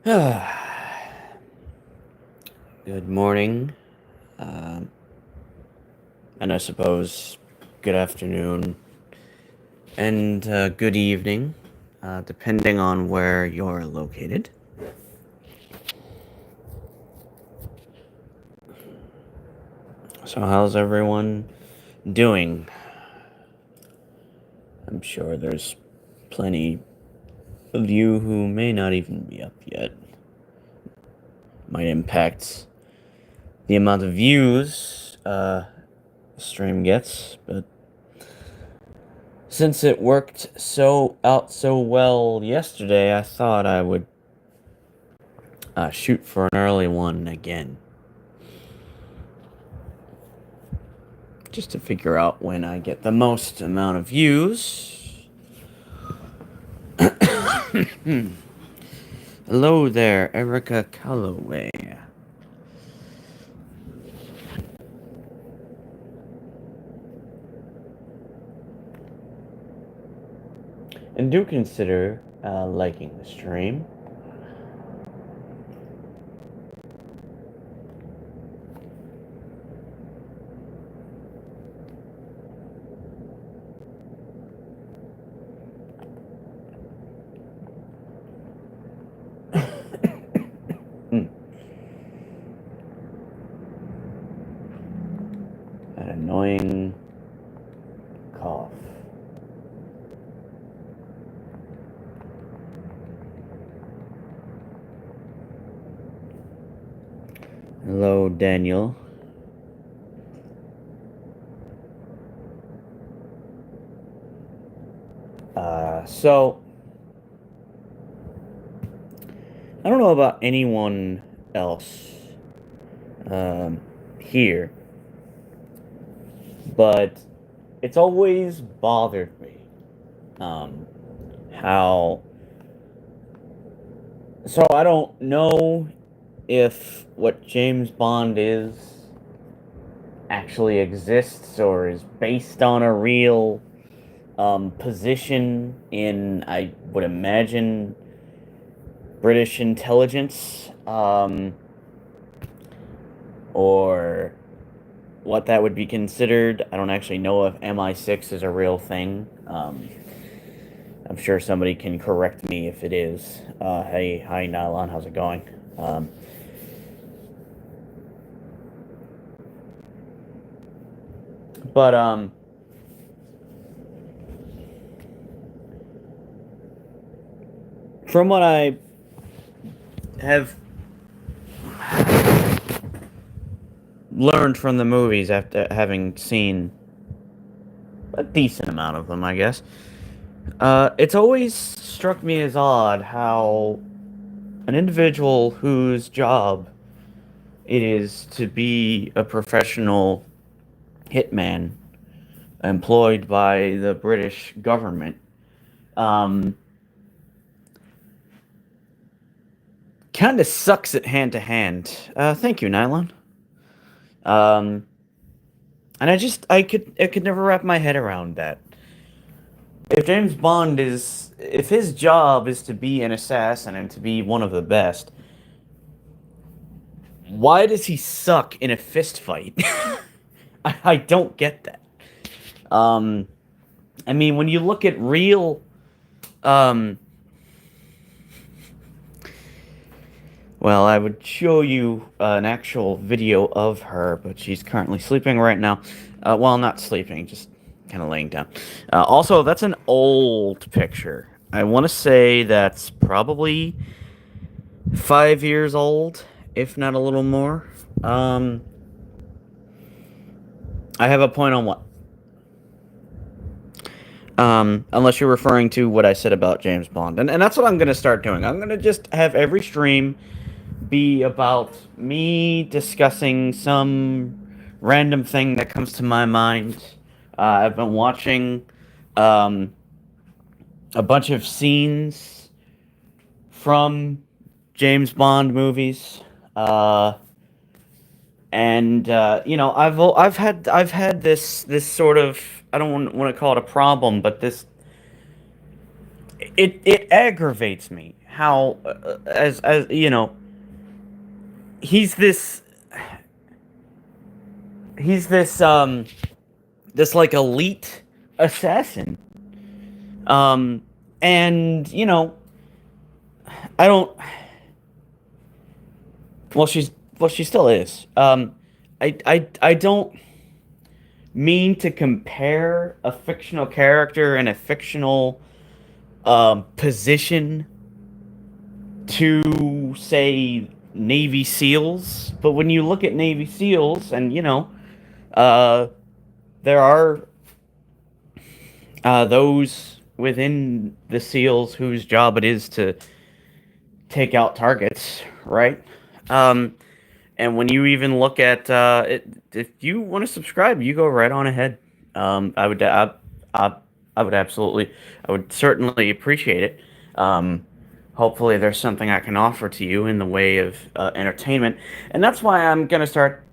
Good morning, um, and I suppose good afternoon and good evening, depending on where you're located. So, how's everyone doing? I'm sure there's plenty of you who may not even be up yet. Might impact the amount of views the stream gets, but since it worked so well yesterday, I thought I would shoot for an early one again, just to figure out when I get the most amount of views. Hello there, Erica Calloway. And do consider liking the stream. An annoying cough. Hello, Daniel. So I don't know about anyone else here, but it's always bothered me how. So I don't know if what James Bond is actually exists or is based on a real position in, I would imagine, British intelligence, or what that would be considered. I don't actually know if MI6 is a real thing. I'm sure somebody can correct me if it is. Hey, hi, Nylon, how's it going? But from what I have learned from the movies after having seen a decent amount of them, I guess, it's always struck me as odd how an individual whose job it is to be a professional hitman employed by the British government kind of sucks at hand to hand. Thank you, Nylon. Um, and I could never wrap my head around that. If his job is to be an assassin and to be one of the best, why does he suck in a fist fight? I don't get that. Um, I mean, when you look at real, um, well, I would show you an actual video of her, but she's currently sleeping right now. Well, not sleeping, just kind of laying down. Also, that's an old picture. I want to say that's probably 5 years old, if not a little more. I have a point on what? Unless you're referring to what I said about James Bond. And that's what I'm going to start doing. I'm going to just have every stream be about me discussing some random thing that comes to my mind. I've been watching um, a bunch of scenes from James Bond movies. And I've had this sort of, I don't want to call it a problem, but this it aggravates me how as you know he's this he's this this like elite assassin, um and I don't. Well, she still is. I don't mean to compare a fictional character and a fictional position to, say, Navy SEALs, but when you look at Navy SEALs, and uh, there are those within the SEALs whose job it is to take out targets, right? Um, And when you even look at it, if you want to subscribe, you go right on ahead. I would, I would absolutely, I would certainly appreciate it. Um, Hopefully, there's something I can offer to you in the way of entertainment, and that's why I'm gonna start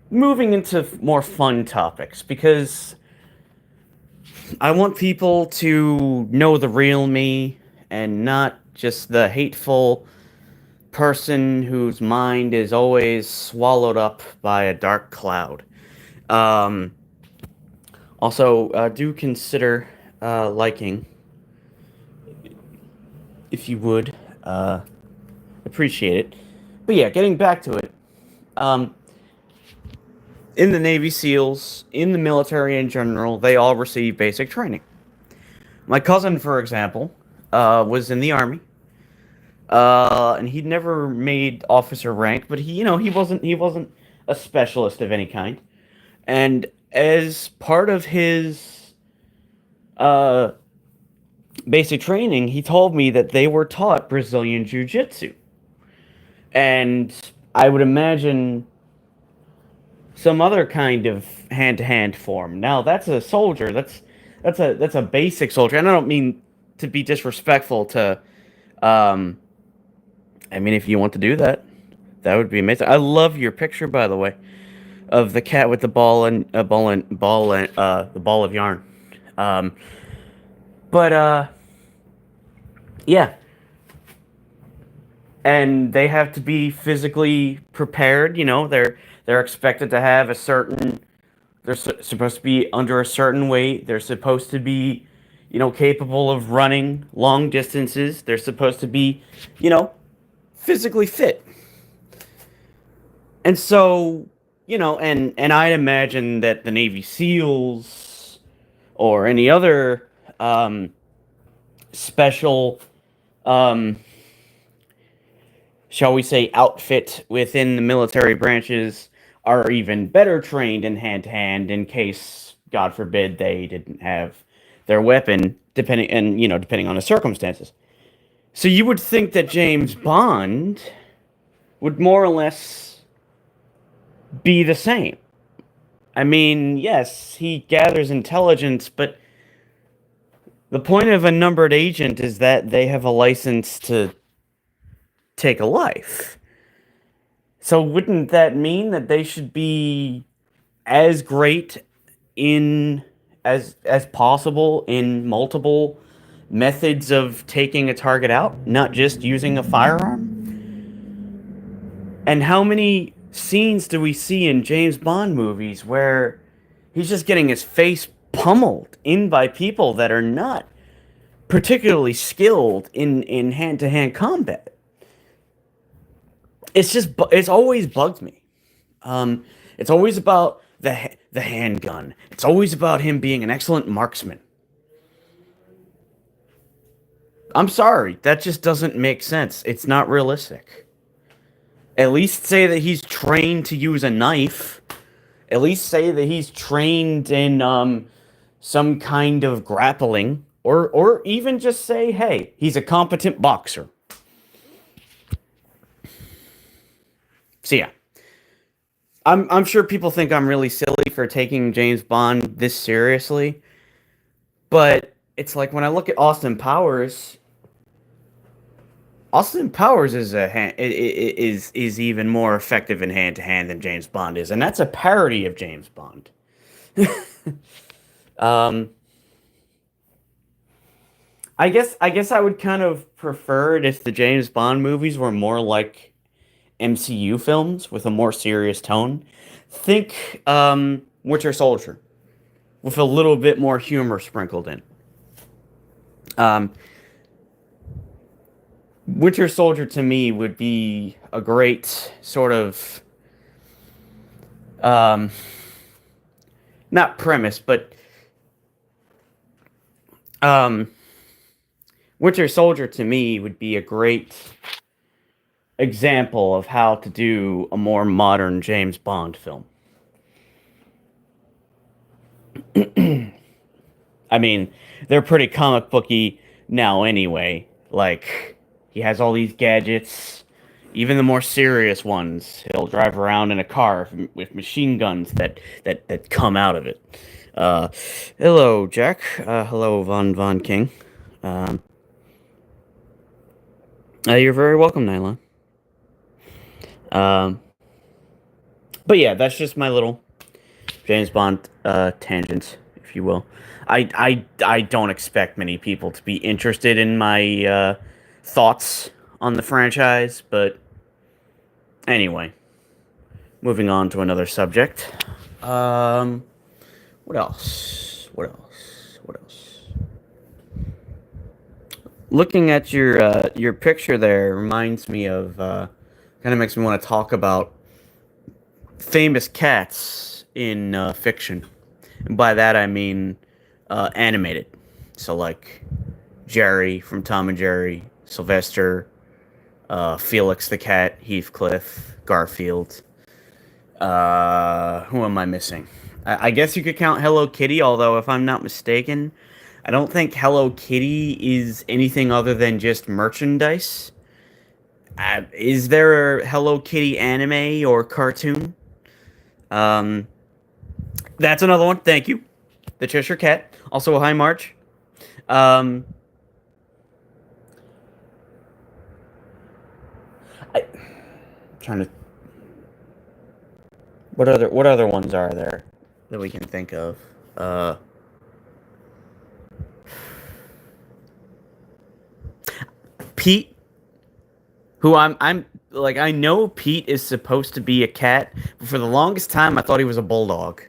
moving into more fun topics because I want people to know the real me and not just the hateful person whose mind is always swallowed up by a dark cloud. Um, Also, do consider liking, if you would. Appreciate it. But yeah, getting back to it. Um, in the Navy SEALs, in the military in general, they all receive basic training. My cousin, for example, was in the Army. And he'd never made officer rank, but he wasn't a specialist of any kind. And as part of his uh, basic training, he told me that they were taught Brazilian Jiu Jitsu. And I would imagine some other kind of hand to hand form. Now, that's a soldier. That's a basic soldier. And I don't mean to be disrespectful to. Um, I mean, if you want to do that, that would be amazing. I love your picture, by the way, of the cat with the ball and the ball of yarn. Um, but yeah, and they have to be physically prepared. They're expected to have a certain. They're supposed to be under a certain weight. They're supposed to be, capable of running long distances. They're supposed to be, you know, physically fit. And so, and I'd imagine that the Navy SEALs or any other special, um, shall we say, outfit within the military branches are even better trained in hand to hand in case, God forbid, they didn't have their weapon, depending on the circumstances. So you would think that James Bond would more or less be the same. I mean, yes, he gathers intelligence, but the point of a numbered agent is that they have a license to take a life. So wouldn't that mean that they should be as great in as possible in multiple methods of taking a target out, not just using a firearm? And how many scenes do we see in James Bond movies where he's just getting his face pummeled in by people that are not particularly skilled in hand-to-hand combat? It's always bugged me. It's always about the handgun. It's always about him being an excellent marksman. I'm sorry, that just doesn't make sense. It's not realistic. At least say that he's trained to use a knife. At least say that he's trained in some kind of grappling, or even just say, hey, he's a competent boxer. So yeah, I'm sure people think I'm really silly for taking James Bond this seriously, but it's like when I look at Austin Powers. Austin Powers is even more effective in hand to hand than James Bond is, and that's a parody of James Bond. um, I guess I would kind of prefer it if the James Bond movies were more like MCU films with a more serious tone. Think Winter Soldier with a little bit more humor sprinkled in. Um, Winter Soldier to me would be a great sort of um, not premise, but um, Winter Soldier to me would be a great example of how to do a more modern James Bond film. I mean, they're pretty comic booky now anyway. Like, he has all these gadgets, even the more serious ones. He'll drive around in a car with machine guns that come out of it. Uh, hello, Jack. Hello, Von King. Um, you're very welcome, Nylon. Um, but yeah, that's just my little James Bond tangent, if you will. I don't expect many people to be interested in my thoughts on the franchise, but anyway, moving on to another subject. Um, what else? What else? What else? Looking at your picture there reminds me of kind of makes me want to talk about famous cats in fiction. And by that I mean animated. So like Jerry from Tom and Jerry, Sylvester, Felix the cat, Heathcliff, Garfield. Who am I missing? I guess you could count Hello Kitty, although if I'm not mistaken, I don't think Hello Kitty is anything other than just merchandise. Is there a Hello Kitty anime or cartoon? Um, that's another one. Thank you. The Cheshire Cat. Also a high march. Um, I, trying to. What other ones are there that we can think of? Uh, Pete, who I'm like I know Pete is supposed to be a cat, but for the longest time I thought he was a bulldog.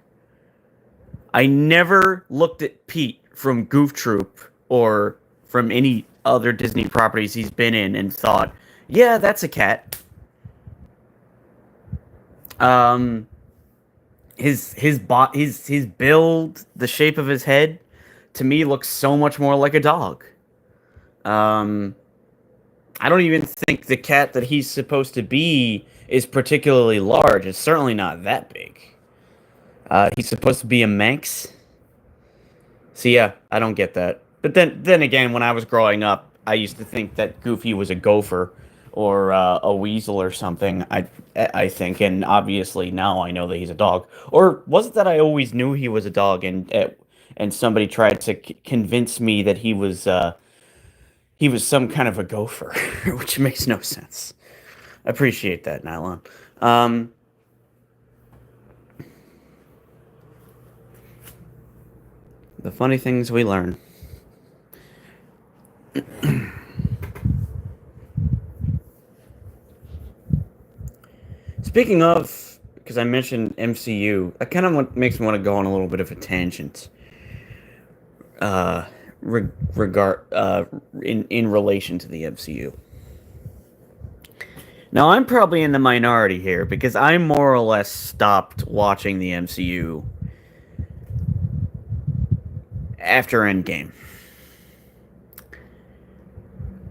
I never looked at Pete from Goof Troop or from any other Disney properties he's been in and thought, yeah, that's a cat. Um, his build, the shape of his head, to me looks so much more like a dog. Um, I don't even think the cat that he's supposed to be is particularly large. It's certainly not that big. He's supposed to be a Manx. So yeah, I don't get that. But then again, when I was growing up, I used to think that Goofy was a gopher or a weasel or something. I think, and obviously now I know that he's a dog. Or was it that I always knew he was a dog, and somebody tried to convince me that he was some kind of a gopher, which makes no sense. I appreciate that, Nylon. Um, the funny things we learn. Speaking of, because I mentioned MCU, that kind of makes me want to go on a little bit of a tangent. Uh, regard in relation to the MCU. Now I'm probably in the minority here because I more or less stopped watching the MCU after Endgame.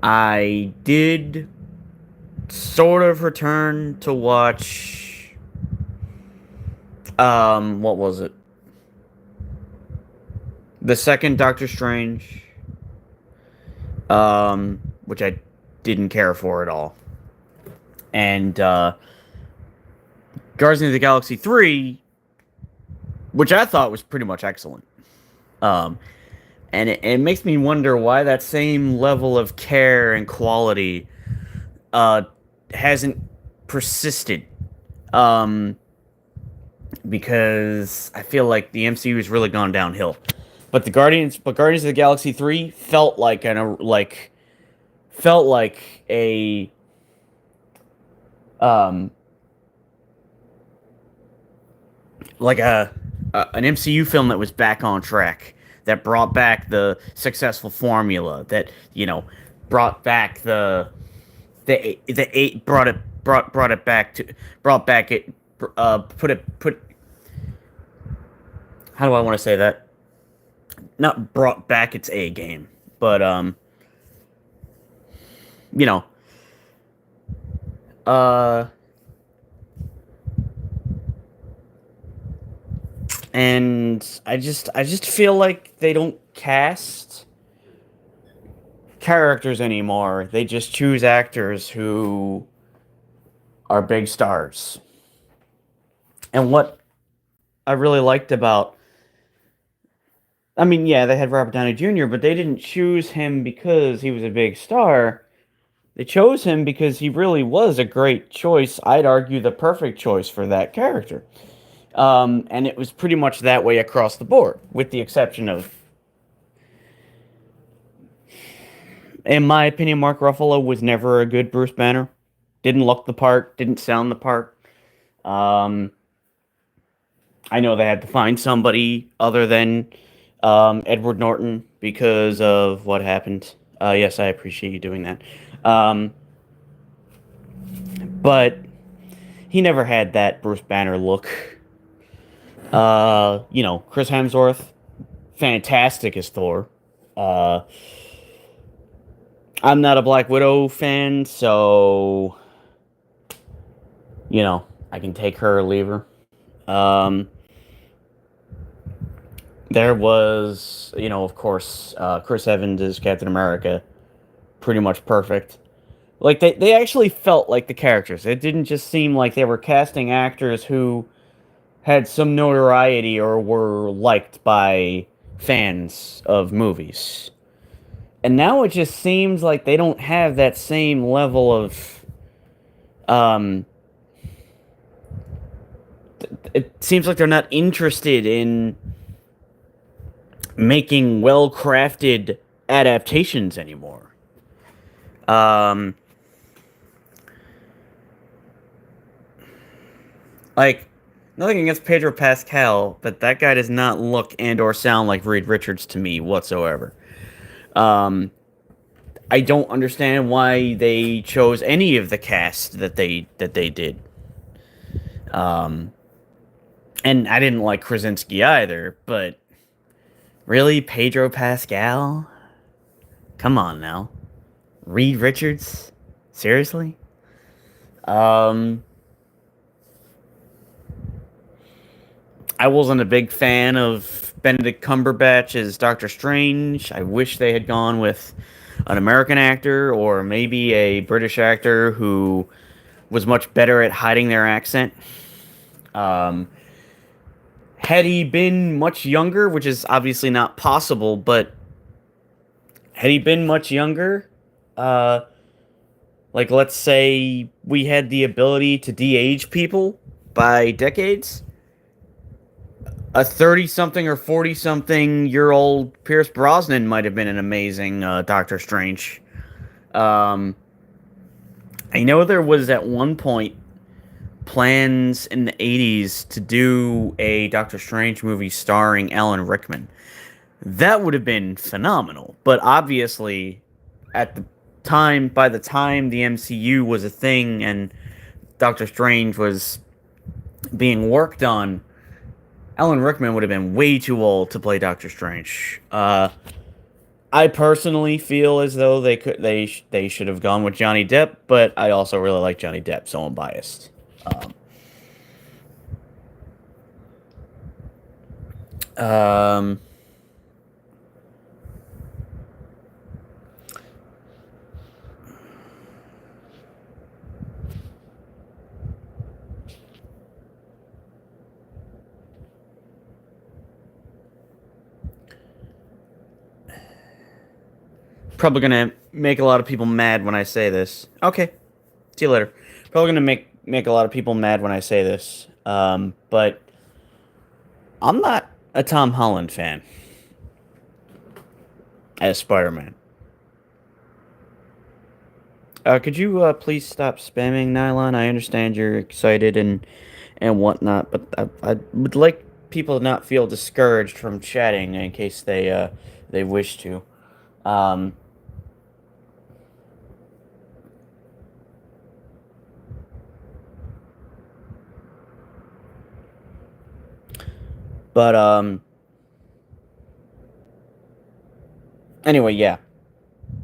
I did sort of return to watch what was it? The second Doctor Strange, which I didn't care for at all. And Guardians of the Galaxy 3, which I thought was pretty much excellent. Um, and it makes me wonder why that same level of care and quality uh, hasn't persisted. Um, because I feel like the MCU has really gone downhill. but Guardians of the Galaxy 3 felt like a um like an MCU film that was back on track, that brought back the successful formula, that brought back the eight brought it back to brought back it put how do I want to say that? Not brought back its A game, but you know, uh and I just feel like they don't cast characters anymore. They just choose actors who are big stars. And what I really liked about, I mean, yeah, they had Robert Downey Jr., but they didn't choose him because he was a big star. They chose him because he really was a great choice. I'd argue the perfect choice for that character. And it was pretty much that way across the board, with the exception of, in my opinion, Mark Ruffalo was never a good Bruce Banner. Didn't look the part, didn't sound the part. Um, I know they had to find somebody other than Edward Norton because of what happened. Yes, I appreciate you doing that. Um, but he never had that Bruce Banner look. Chris Hemsworth, fantastic as Thor. Uh, I'm not a Black Widow fan, so I can take her or leave her. Um, there was, of course, Chris Evans as Captain America, pretty much perfect. Like they actually felt like the characters. It didn't just seem like they were casting actors who had some notoriety or were liked by fans of movies. And now it just seems like they don't have that same level of um it seems like they're not interested in making well-crafted adaptations anymore. Um like nothing against Pedro Pascal, but that guy does not look and or sound like Reed Richards to me whatsoever. Um I don't understand why they chose any of the cast that they did. Um, and I didn't like Krasinski either, but really, Pedro Pascal? Come on now, Reed Richards? Seriously? Um, I wasn't a big fan of Benedict Cumberbatch as Doctor Strange. I wish they had gone with an American actor or maybe a British actor who was much better at hiding their accent. Um, had he been much younger, which is obviously not possible, but had he been much younger, uh, like let's say we had the ability to de-age people by decades, a 30 something or 40 something year old Pierce Brosnan might have been an amazing Doctor Strange. Um, I know there was at one point plans in the 80s to do a Doctor Strange movie starring Alan Rickman. That would have been phenomenal. But obviously, by the time the MCU was a thing and Doctor Strange was being worked on, Alan Rickman would have been way too old to play Doctor Strange. I personally feel as though they should have gone with Johnny Depp, but I also really like Johnny Depp, so I'm biased. Um, um, Probably gonna make a lot of people mad when I say this. Okay, see you later. Probably gonna make a lot of people mad when I say this. But I'm not a Tom Holland fan. as Spider-Man. Could you please stop spamming Nylon? I understand you're excited and whatnot, but I would like people to not feel discouraged from chatting in case they wish to. Um, but anyway, yeah,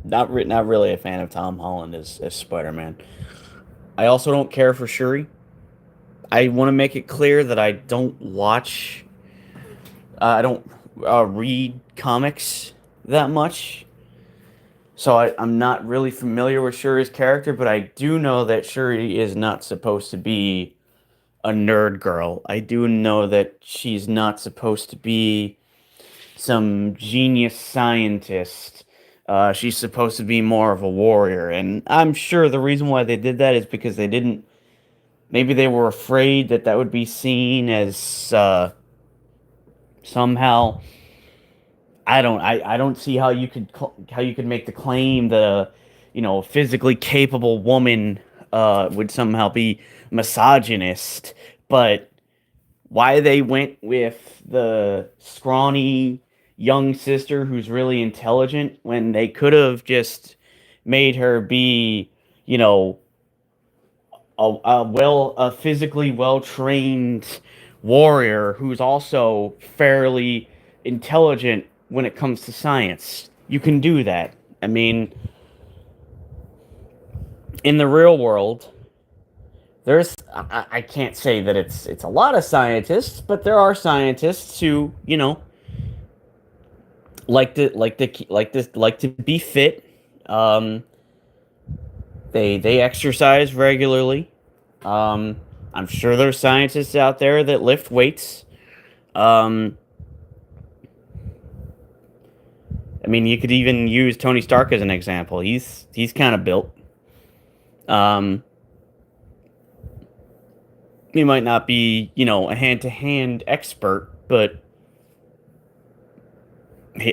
not really a fan of Tom Holland as Spider-Man. I also don't care for Shuri. I want to make it clear that I don't watch, I don't read comics that much. So I'm not really familiar with Shuri's character, but I do know that Shuri is not supposed to be a nerd girl. I do know that she's not supposed to be some genius scientist. She's supposed to be more of a warrior, and I'm sure the reason why they did that is because they didn't. Maybe they were afraid that that would be seen as somehow. I don't see how you could how you could make the claim that a physically capable woman would somehow be misogynist, but why they went with the scrawny young sister who's really intelligent when they could have just made her be, you know, a physically well trained warrior who's also fairly intelligent when it comes to science. You can do that. I mean, in the real world, I can't say that it's a lot of scientists, but there are scientists who like to be fit. Um, they exercise regularly. I'm sure there's scientists out there that lift weights. Um, I mean, you could even use Tony Stark as an example. He's kind of built. Um, he might not be, a hand-to-hand expert, but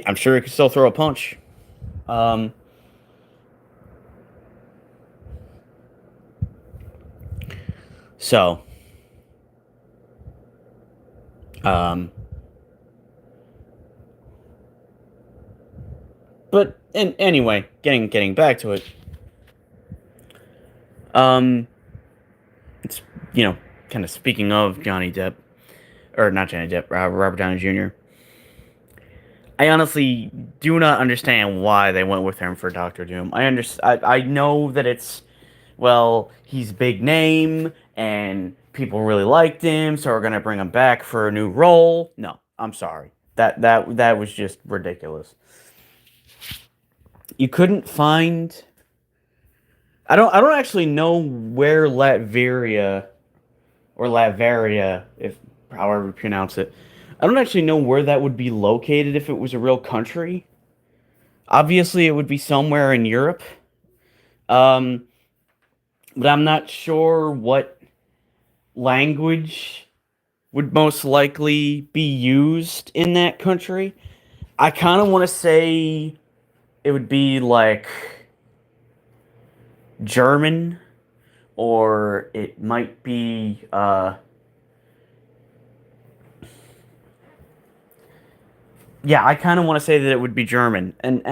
I'm sure he could still throw a punch. Um, so, um, but anyway, getting back to it. Um, it's kind of speaking of Johnny Depp, or not Johnny Depp, Robert Downey Jr. I honestly do not understand why they went with him for Doctor Doom. I know that he's big name and people really liked him, so we're gonna bring him back for a new role. No, I'm sorry. That was just ridiculous. You couldn't find. I don't actually know where Latveria or Latveria, if however you pronounce it. I don't actually know where that would be located if it was a real country. Obviously, it would be somewhere in Europe. Um, but I'm not sure what language would most likely be used in that country. I kind of want to say it would be like German, or it might be yeah, I kind of want to say that it would be German, and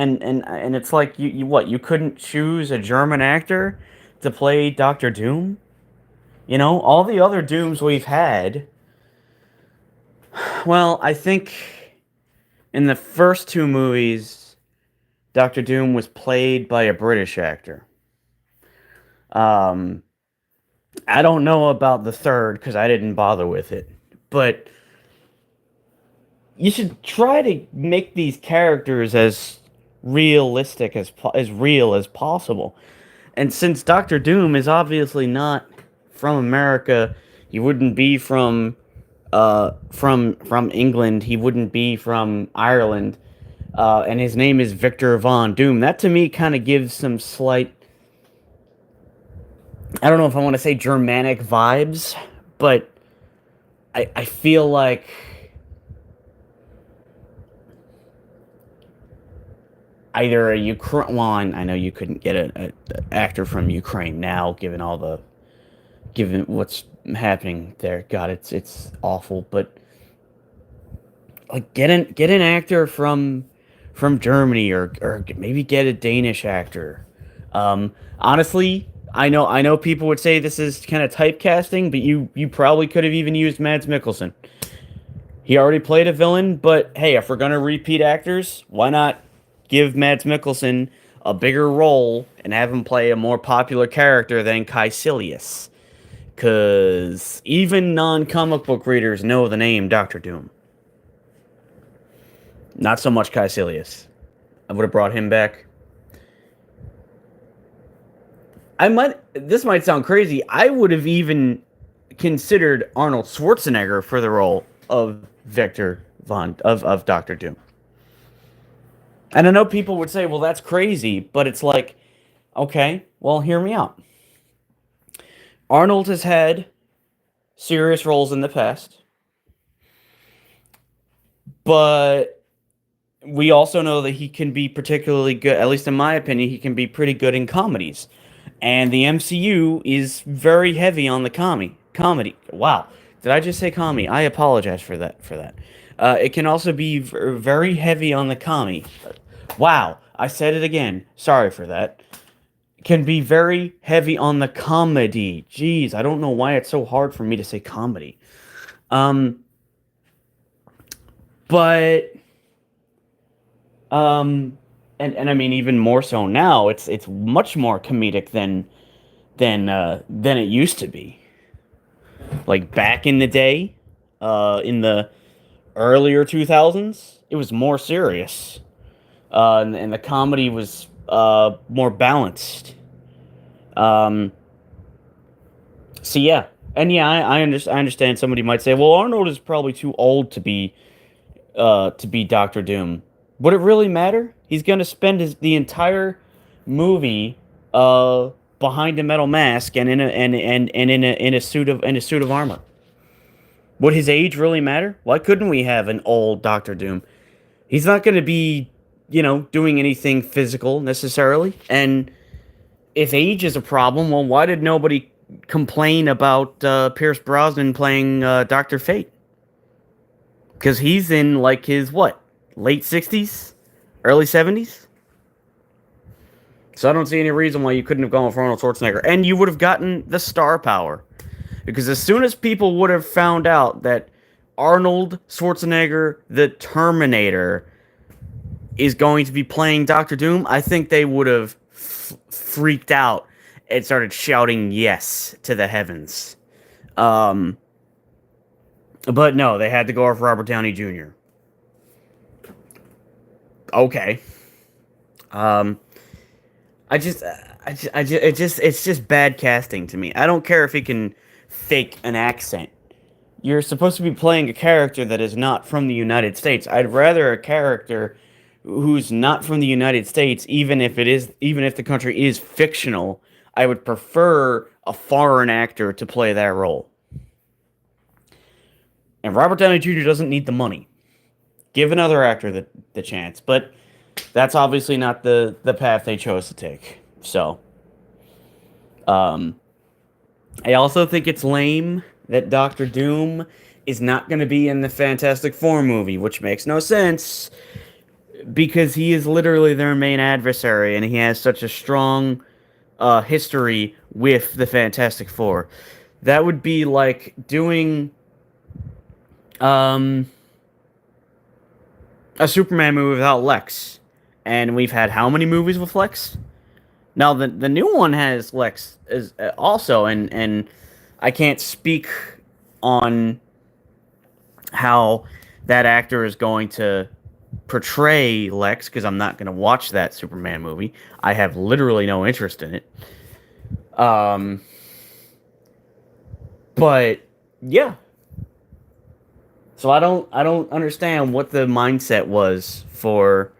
it's like you couldn't choose a German actor to play Doctor Doom. All the other Dooms we've had. Well, I think in the first two movies, Doctor Doom was played by a British actor. Um, I don't know about the third because I didn't bother with it, but you should try to make these characters as realistic as real as possible. And since Doctor Doom is obviously not from America, he wouldn't be from England. He wouldn't be from Ireland. And his name is Victor Von Doom. That to me kind of gives some slight. I don't know if I want to say Germanic vibes, but I feel like either a Ukraine. Well, I know you couldn't get an actor from Ukraine now, given what's happening there. God, it's awful. But like, get an actor from Germany, or maybe get a Danish actor. Honestly, I know people would say this is kind of typecasting, but you probably could have even used Mads Mikkelsen. He already played a villain, but hey, if we're gonna repeat actors, why not give Mads Mikkelsen a bigger role and have him play a more popular character than Caecilius? Because even non-comic book readers know the name Doctor Doom. Not so much Caecilius. I would have brought him back. I might. This might sound crazy. I would have even considered Arnold Schwarzenegger for the role of of Doctor Doom. And I know people would say, "Well, that's crazy," but it's like, okay, well, hear me out. Arnold has had serious roles in the past, but we also know that he can be particularly good. At least in my opinion, he can be pretty good in comedies. And the MCU is very heavy on the comedy. Wow, did I just say comedy? I apologize for that. It can also be very heavy on the comedy. Wow, I said it again. Sorry for that. Can be very heavy on the comedy. Jeez, I don't know why it's so hard for me to say comedy. Um, but and I mean, even more so now, it's much more comedic than it used to be. Like back in the day, in the earlier 2000s, it was more serious, and the comedy was more balanced. Um, so yeah, and yeah, I understand. Somebody might say, "Well, Arnold is probably too old to be Doctor Doom." Would it really matter? He's gonna spend the entire movie uh behind a metal mask and in a suit of armor. Would his age really matter? Why couldn't we have an old Doctor Doom? He's not gonna be, doing anything physical necessarily. And if age is a problem, well, why did nobody complain about Pierce Brosnan playing Doctor Fate? Because he's in like his what, late 60s, early 70s. So I don't see any reason why you couldn't have gone for Arnold Schwarzenegger, and you would have gotten the star power. Because as soon as people would have found out that Arnold Schwarzenegger, the Terminator, is going to be playing Doctor Doom, I think they would have freaked out and started shouting yes to the heavens. Um, but no, they had to go for Robert Downey Jr. Okay. Um, it's just bad casting to me. I don't care if he can fake an accent. You're supposed to be playing a character that is not from the United States. I'd rather a character who's not from the United States, even if the country is fictional. I would prefer a foreign actor to play that role. And Robert Downey Jr. doesn't need the money. Give another actor the chance, but that's obviously not the path they chose to take. So, um, I also think it's lame that Doctor Doom is not going to be in the Fantastic Four movie, which makes no sense because he is literally their main adversary, and he has such a strong history with the Fantastic Four. That would be like doing um, a Superman movie without Lex. And we've had how many movies with Lex? Now the new one has Lex as also, and I can't speak on how that actor is going to portray Lex because I'm not going to watch that Superman movie. I have literally no interest in it. Um, but yeah, so I don't understand what the mindset was for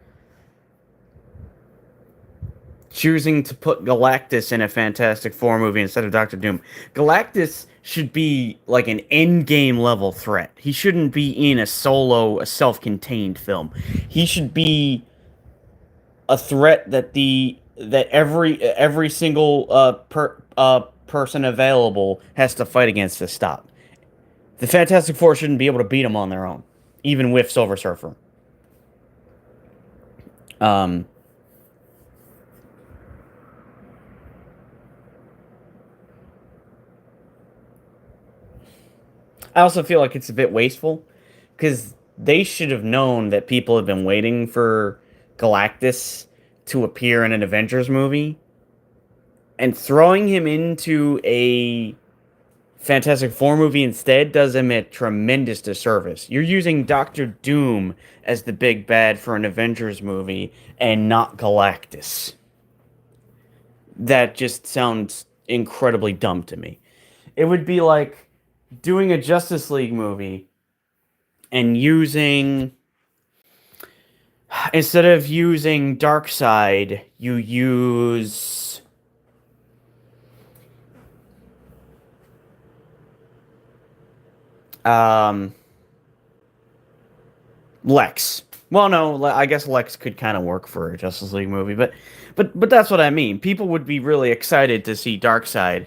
choosing to put Galactus in a Fantastic Four movie instead of Doctor Doom. Galactus should be like an end-game level threat. He shouldn't be in a self-contained film. He should be a threat that every single person available has to fight against to stop. The Fantastic Four shouldn't be able to beat them on their own, even with Silver Surfer. Um, I also feel like it's a bit wasteful because they should have known that people have been waiting for Galactus to appear in an Avengers movie, and throwing him into a Fantastic Four movie instead does him a tremendous disservice. You're using Doctor Doom as the big bad for an Avengers movie and not Galactus. That just sounds incredibly dumb to me. It would be like doing a Justice League movie and using, instead of using Darkseid, you use um Lex. Well, no, I guess Lex could kind of work for a Justice League movie, but that's what I mean. People would be really excited to see Darkseid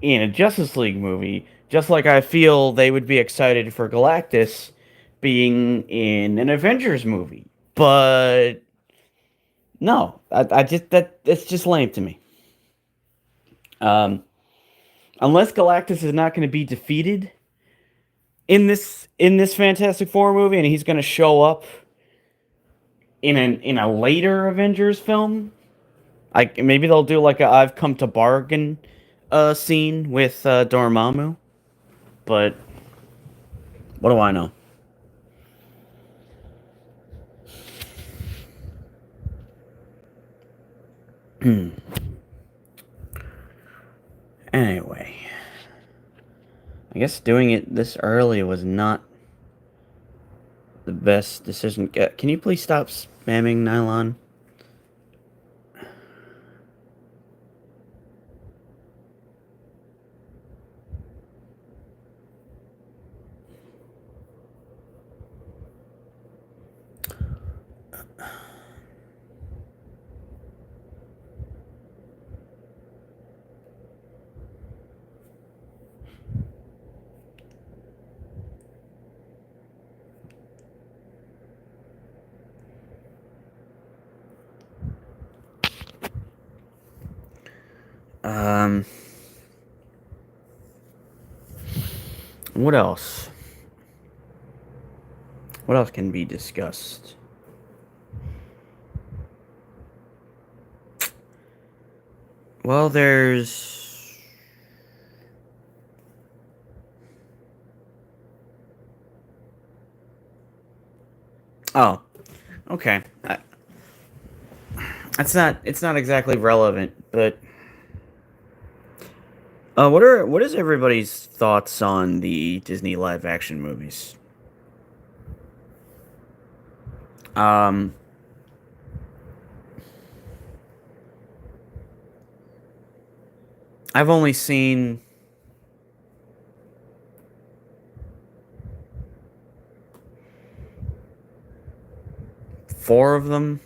in a Justice League movie, just like I feel they would be excited for Galactus being in an Avengers movie. But no, I just that it's just lame to me. Um, unless Galactus is not going to be defeated in this Fantastic Four movie, and he's going to show up in a later Avengers film. Like maybe they'll do like a I've come to bargain scene with Dormammu, but what do I know? Anyway, I guess doing it this early was not the best decision. Can you please stop spamming Nylon? Um, what else? What else can be discussed? Well, there's. Oh, okay. That's not. It's not exactly relevant, but what is everybody's thoughts on the Disney live action movies? Um, I've only seen four of them.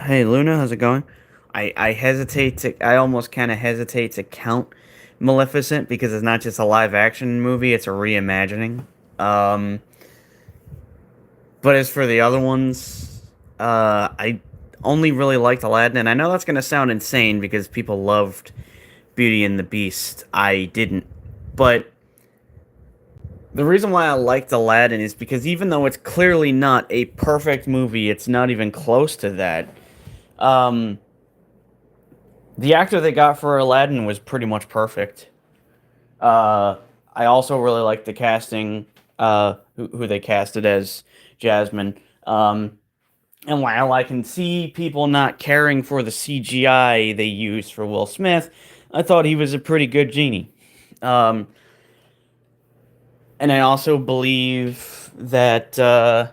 Hey Luna, how's it going? I almost kind of hesitate to count Maleficent because it's not just a live action movie, it's a reimagining. Um, but as for the other ones, I only really liked Aladdin, and I know that's gonna sound insane because people loved Beauty and the Beast. I didn't, but the reason why I liked Aladdin is because even though it's clearly not a perfect movie, it's not even close to that. Um, the actor they got for Aladdin was pretty much perfect. Uh, I also really like the casting, who they casted as Jasmine. And while I can see people not caring for the CGI they used for Will Smith, I thought he was a pretty good genie. Um, and I also believe that the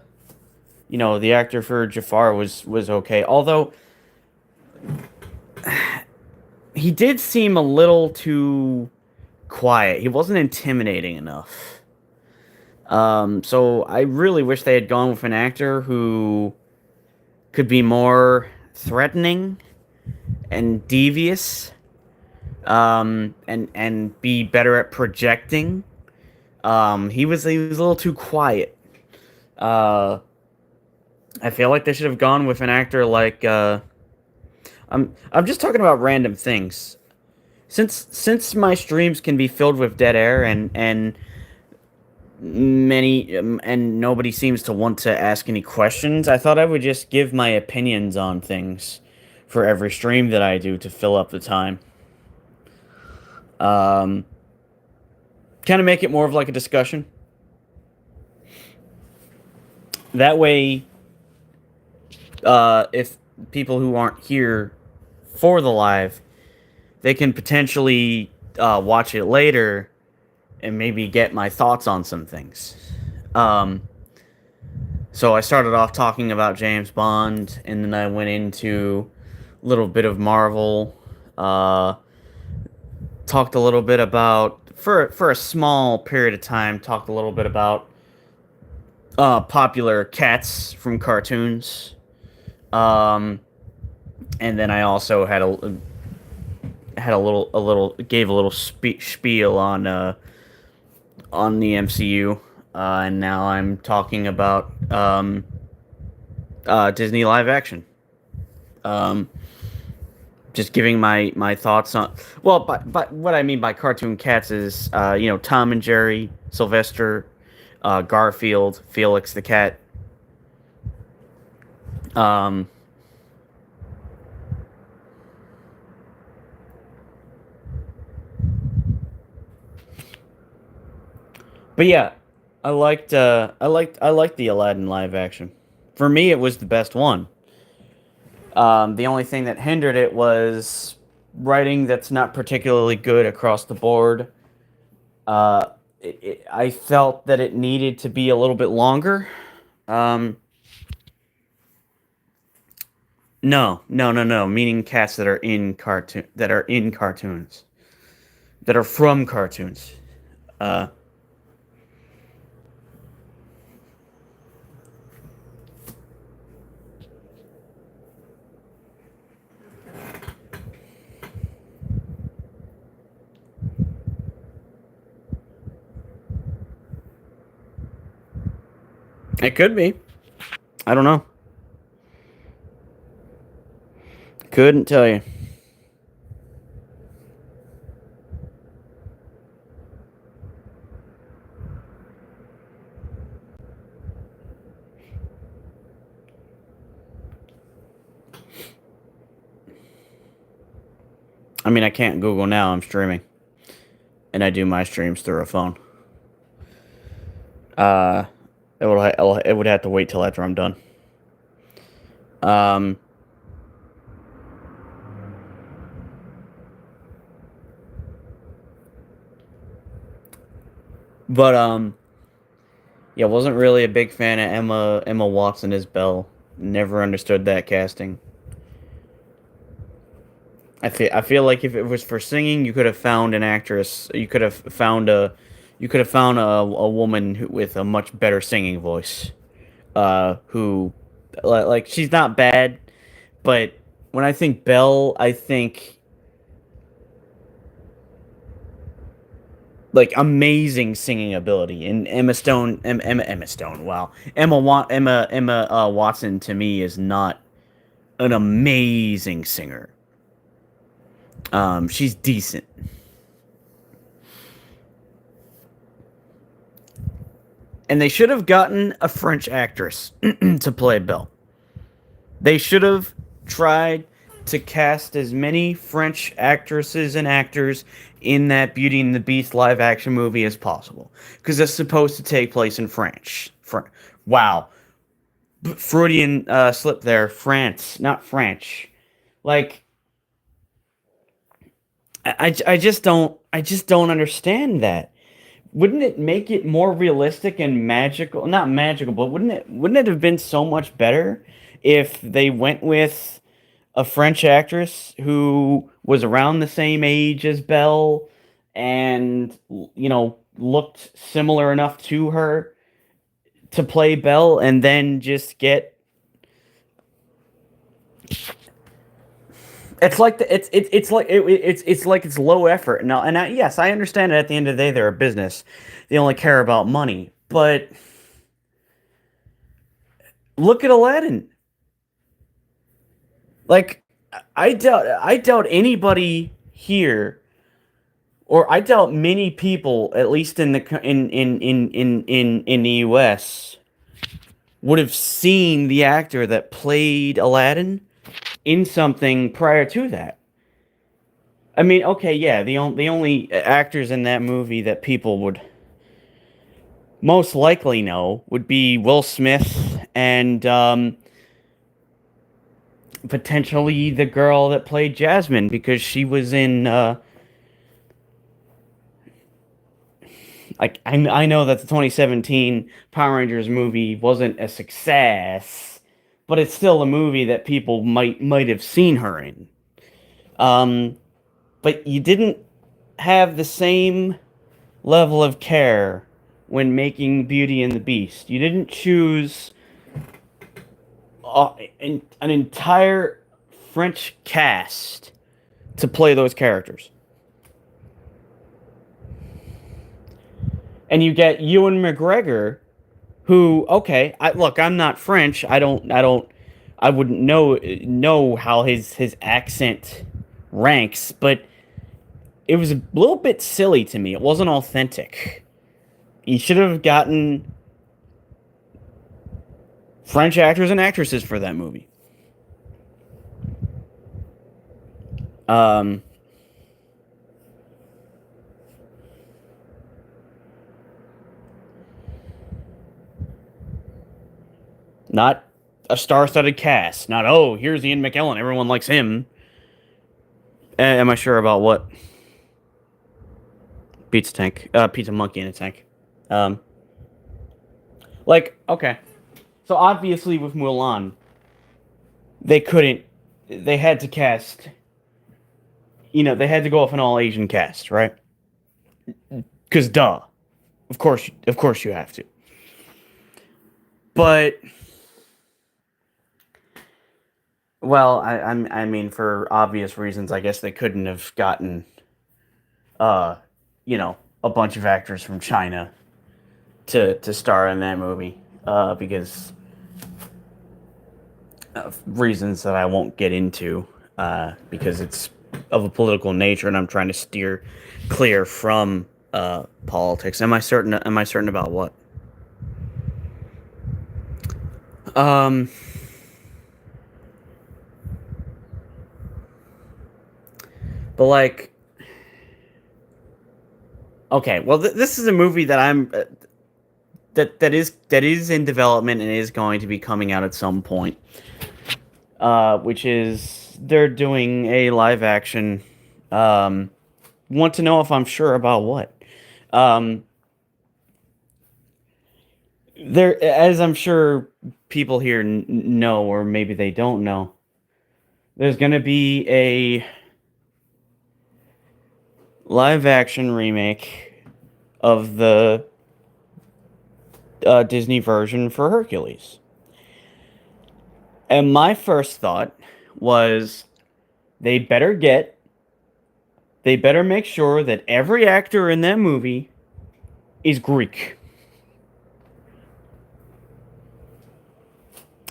actor for Jafar was okay. Although he did seem a little too quiet. He wasn't intimidating enough. So I really wish they had gone with an actor who could be more threatening and devious, and be better at projecting. He was a little too quiet. Uh, I feel like they should have gone with an actor like I'm just talking about random things. Since my streams can be filled with dead air and many and nobody seems to want to ask any questions, I thought I would just give my opinions on things for every stream that I do to fill up the time. Um, Kind of make it more of like a discussion. That way, if people who aren't here for the live, they can potentially watch it later and maybe get my thoughts on some things. Um, so I started off talking about James Bond, and then I went into a little bit of Marvel. Uh, Talked a little bit about for a small period of time. Talked a little bit about popular cats from cartoons. Um, and then I also had a little gave a little spiel on the MCU, and now I'm talking about Disney live action. Um, just giving my thoughts on, well, but what I mean by cartoon cats is Tom and Jerry, Sylvester, Garfield, Felix the cat. Um, but yeah, I liked the Aladdin live action. For me, it was the best one. The only thing that hindered it was writing that's not particularly good across the board. I felt that it needed to be a little bit longer. Um, no, no, no, no. Meaning cats that are in cartoons, that are from cartoons. Uh, it could be. I don't know. Couldn't tell you. I mean, I can't Google now. I'm streaming, and I do my streams through a phone. Uh, it would have to wait till after I'm done. Um, but yeah, wasn't really a big fan of Emma Watson as Belle. Never understood that casting. I feel like if it was for singing, you could have found an actress. You could have found a woman with a much better singing voice. Who, like, she's not bad, but when I think Belle, I think like amazing singing ability. And Emma Stone. Wow, Emma Watson to me is not an amazing singer. She's decent. And they should have gotten a French actress to play Belle. They should have tried to cast as many French actresses and actors in that Beauty and the Beast live action movie as possible, because it's supposed to take place in French. Wow, Freudian slip there. France, not French. Like, I just don't understand that. Wouldn't it make it more realistic and magical? Not magical, but wouldn't it have been so much better if they went with a French actress who was around the same age as Belle and looked similar enough to her to play Belle, and then just get It's like it's like it's low effort. No, yes, I understand it. At the end of the day, they're a business. They only care about money. But look at Aladdin. Like, I doubt anybody here, or I doubt many people, at least in the in the U.S., would have seen the actor that played Aladdin in something prior to that. I mean, okay, yeah, the only actors in that movie that people would most likely know would be Will Smith and potentially the girl that played Jasmine because she was in. I know that the 2017 Power Rangers movie wasn't a success, but it's still a movie that people might have seen her in. Um, but you didn't have the same level of care when making Beauty and the Beast. You didn't choose an entire French cast to play those characters. And you get Ewan McGregor, who, okay, I'm not French. I wouldn't know how his accent ranks, but it was a little bit silly to me. It wasn't authentic. You should have gotten French actors and actresses for that movie. Um, Not a star-studded cast. Not, oh, here's Ian McKellen. Everyone likes him. Am I sure about what? Pizza tank. Pizza monkey in a tank. Um, okay. So obviously with Mulan, they couldn't. They had to cast. They had to go off an all-Asian cast, right? Because duh, of course you have to. But well, I mean, for obvious reasons, I guess they couldn't have gotten, uh, a bunch of actors from China to star in that movie, because of reasons that I won't get into, because it's of a political nature, and I'm trying to steer clear from politics. Am I certain? Am I certain about what? Um, but like, okay, well, this is a movie that that is in development and is going to be coming out at some point. Which is they're doing a live action. Um, Want to know if I'm sure about what? Um, there, as I'm sure people here know, or maybe they don't know. There's going to be a live action remake of the Disney version for Hercules. And my first thought was they better get, they better make sure that every actor in that movie is Greek.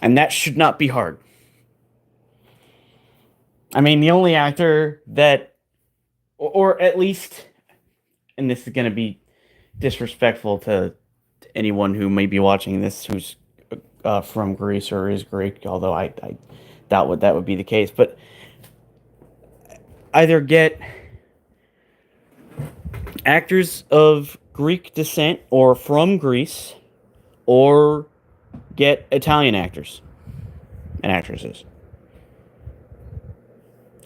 And that should not be hard. I mean, the only actor that, or at least, and this is going to be disrespectful to anyone who may be watching this who's from Greece or is Greek, although I doubt that would be the case. But either get actors of Greek descent or from Greece, or get Italian actors and actresses.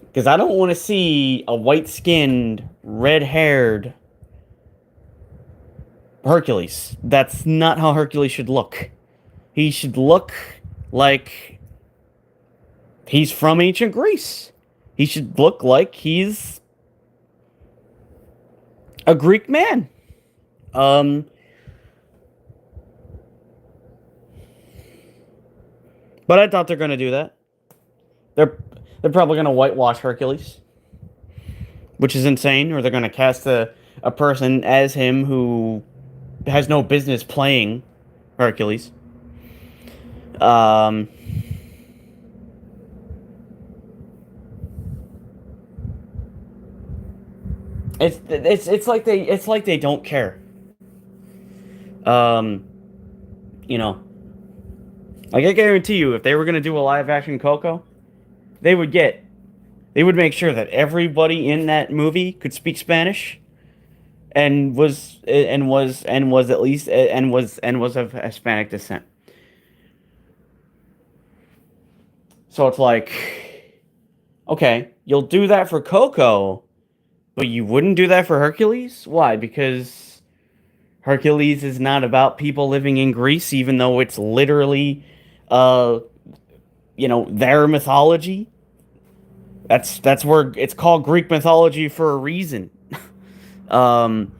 Because I don't want to see a white skinned, red haired Hercules. That's not how Hercules should look. He should look like he's from ancient Greece. He should look like he's a Greek man. Um, but I thought they're going to do that. They're they're probably gonna whitewash Hercules, which is insane, or they're gonna cast a person as him who has no business playing Hercules. Um, it's like they don't care. Um, you know, like I guarantee you, if they were gonna do a live action Coco, they would get they would make sure that everybody in that movie could speak Spanish and was at least and was of Hispanic descent. So it's like, okay, you'll do that for Coco, but you wouldn't do that for Hercules? Why? Because Hercules is not about people living in Greece, even though it's literally, uh, their mythology. That's where it's called Greek mythology for a reason. Um,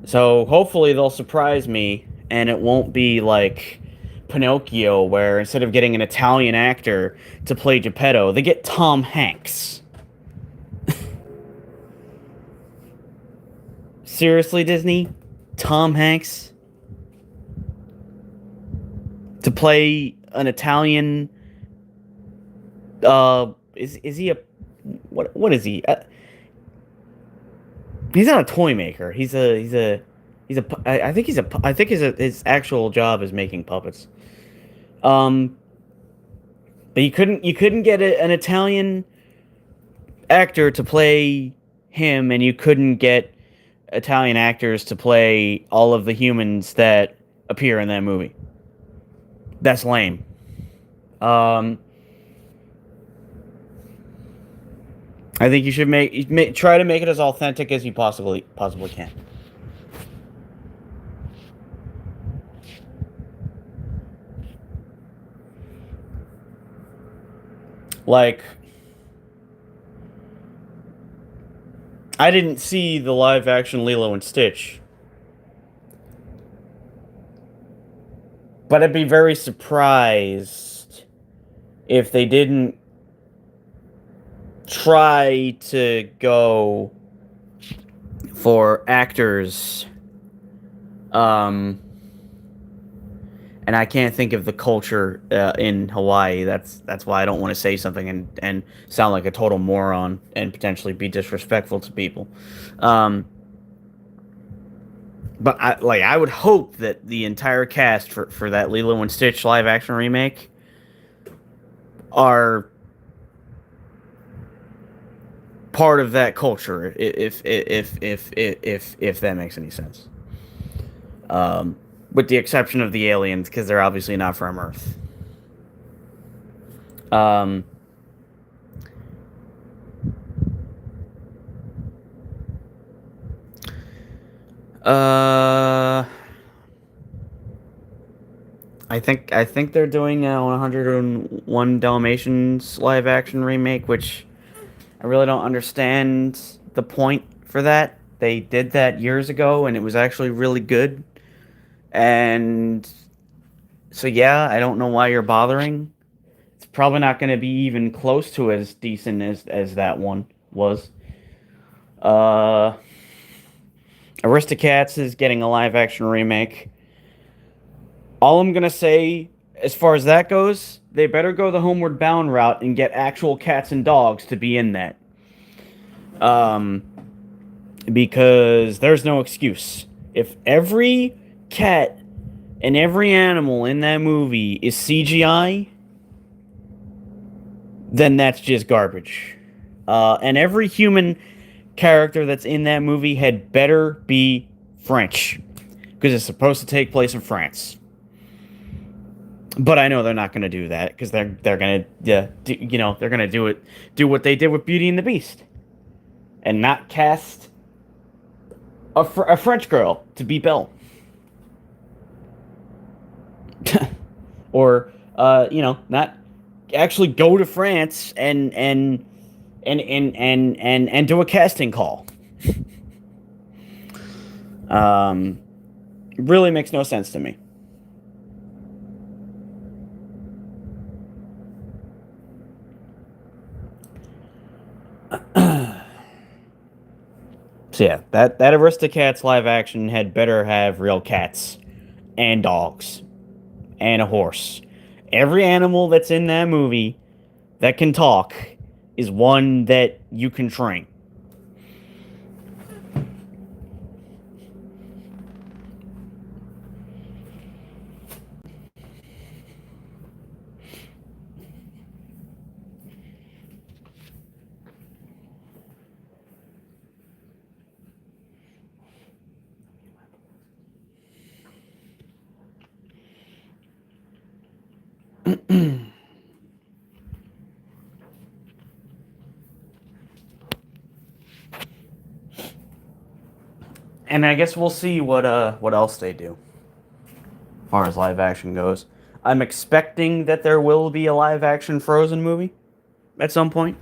so hopefully they'll surprise me, and it won't be like Pinocchio, where instead of getting an Italian actor to play Geppetto, they get Tom Hanks. Seriously, Disney? Tom Hanks to play an Italian? Is he a what is he? He's not a toy maker. I think I think his actual job is making puppets. Um, but you couldn't get an Italian actor to play him, and you couldn't get Italian actors to play all of the humans that appear in that movie. That's lame. Um, I think you should try to make it as authentic as you possibly can. Like, I didn't see the live action Lilo and Stitch, but I'd be very surprised if they didn't try to go for actors. And I can't think of the culture in Hawaii. That's why I don't want to say something and sound like a total moron and potentially be disrespectful to people. Um, but I would hope that the entire cast for that Lilo and Stitch live action remake are part of that culture, if that makes any sense. Um, with the exception of the aliens, because they're obviously not from Earth. Um, uh, I think they're doing a 101 Dalmatians live action remake, which I really don't understand the point for that. They did that years ago, and it was actually really good. And so, yeah, I don't know why you're bothering. It's probably not going to be even close to as decent as that one was. Uh, Aristocats is getting a live action remake. All I'm going to say, as far as that goes, they better go the Homeward Bound route and get actual cats and dogs to be in that. Um, because there's no excuse. If every cat and every animal in that movie is CGI, then that's just garbage. And every human character that's in that movie had better be French, because it's supposed to take place in France. But I know they're not going to do that because they're going to they're going to do what they did with Beauty and the Beast, and not cast a French girl to be Belle. Or not actually go to France and do a casting call. Really makes no sense to me. So yeah, that Aristocats live action had better have real cats and dogs and a horse. Every animal that's in that movie that can talk is one that you can train. And I guess we'll see what else they do as far as live action goes. I'm expecting that there will be a live action Frozen movie at some point.